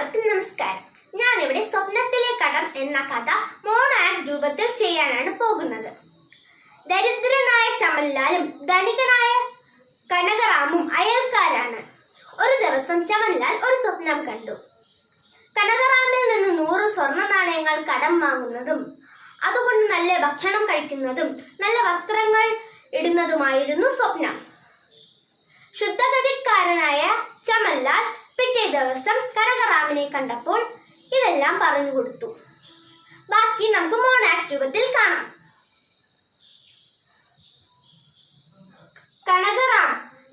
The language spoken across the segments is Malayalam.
എല്ലാവർക്കും നമസ്കാരം. ഞാനിവിടെ സ്വപ്നത്തിലെ കടം എന്ന കഥ മോണോ ആക്ട് രൂപത്തിൽ ചെയ്യാനാണ് പോകുന്നത്. ദരിദ്രനായ ചമൻലാലും ധനികനായ കനകറാമും അയൽക്കാരാണ്. ഒരു ദിവസം ചമൻലാൽ ഒരു സ്വപ്നം കണ്ടു. കനകറാമിൽ നിന്ന് 100 സ്വർണ്ണ നാണയങ്ങൾ കടം വാങ്ങുന്നതും അതുകൊണ്ട് നല്ല ഭക്ഷണം കഴിക്കുന്നതും നല്ല വസ്ത്രങ്ങൾ ഇടുന്നതുമായിരുന്നു സ്വപ്നം. ശുദ്ധഗതിക്കാരനായ ചമൻലാൽ പിറ്റേ ദിവസം കനകറാമിനെ കണ്ടപ്പോൾ ഇതെല്ലാം പറഞ്ഞു കൊടുത്തു. ബാക്കി നമുക്ക് മോണോ ആക്ട് രൂപത്തിൽ കാണാം. കനകറാം,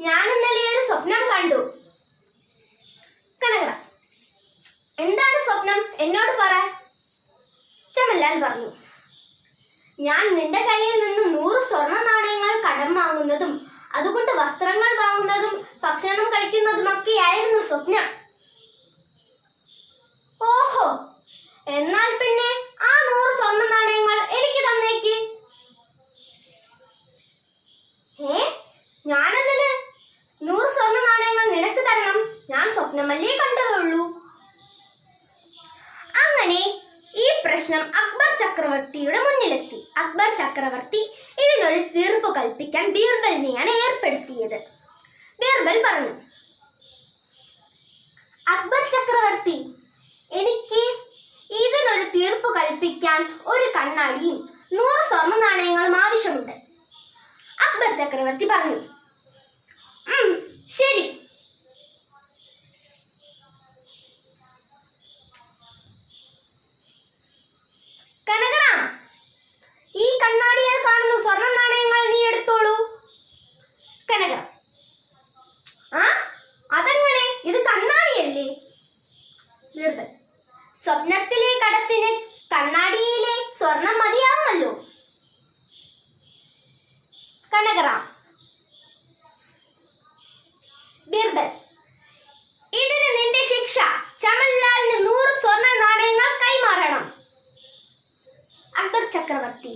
ഞാൻ ഇന്നലെ ഒരു സ്വപ്നം കണ്ടു. കനകറാം: എന്താണ് സ്വപ്നം? എന്നോട് പറ. ചമൻലാൽ പറഞ്ഞു: ഞാൻ നിന്റെ കയ്യിൽ നിന്ന് 100 സ്വർണ്ണ നാണയങ്ങൾ കടം വാങ്ങുന്നതും അതുകൊണ്ട് വസ്ത്രങ്ങൾ വാങ്ങുന്നതും ഭക്ഷണം കഴിക്കുന്നതുമൊക്കെയായിരുന്നു സ്വപ്നം. ഓഹോ, എന്നാൽ പിന്നെ ആ 100 സ്വർണ്ണ നാണയങ്ങൾ എനിക്ക് തന്നേക്ക്. ഞാനെന്തിന് 100 സ്വർണ്ണ നാണയങ്ങൾ നിനക്ക് തരണം? ഞാൻ സ്വപ്നമല്ലേ കണ്ടതുള്ളൂ. അങ്ങനെ ഈ പ്രശ്നം അക്ബർ ചക്രവർത്തിയുടെ മുന്നിലെത്തി. അക്ബർ ചക്രവർത്തി ഇതിനൊരു തീർപ്പ് കൽപ്പിക്കാൻ ബീർബലിനെയാണ് ഏർപ്പെടുത്തിയത്. ബീർബൽ പറഞ്ഞു: അക്ബർ ചക്രവർത്തി, എനിക്ക് ഇതിനൊരു തീർപ്പ് കൽപ്പിക്കാൻ ഒരു കണ്ണാടിയും 100 സ്വർണ്ണ നാണയങ്ങളും ആവശ്യമുണ്ട്. അക്ബർ ചക്രവർത്തി പറഞ്ഞു: ശരി. കനകറാം, ഈ കണ്ണാടിയിൽ കാണുന്ന സ്വർണ്ണ നാണയങ്ങൾ നീ എടുത്തോളൂ. കനകറാം: അതെങ്ങനെ? ഇത് കണ്ണാടിയല്ലേ? ബീർബൽ: സ്വപ്നത്തിലെ കടത്തിന് കണ്ണാടിയിലെ സ്വർണം മതിയാവുമല്ലോ. കനകറാം: ബീർബൽ: ഇതിന് നിന്റെ ശിക്ഷ ചമൻലാലിന് 100 സ്വർണ്ണ നാണയങ്ങൾ കൈമാറണം. അക്ബർ ചക്രവർത്തി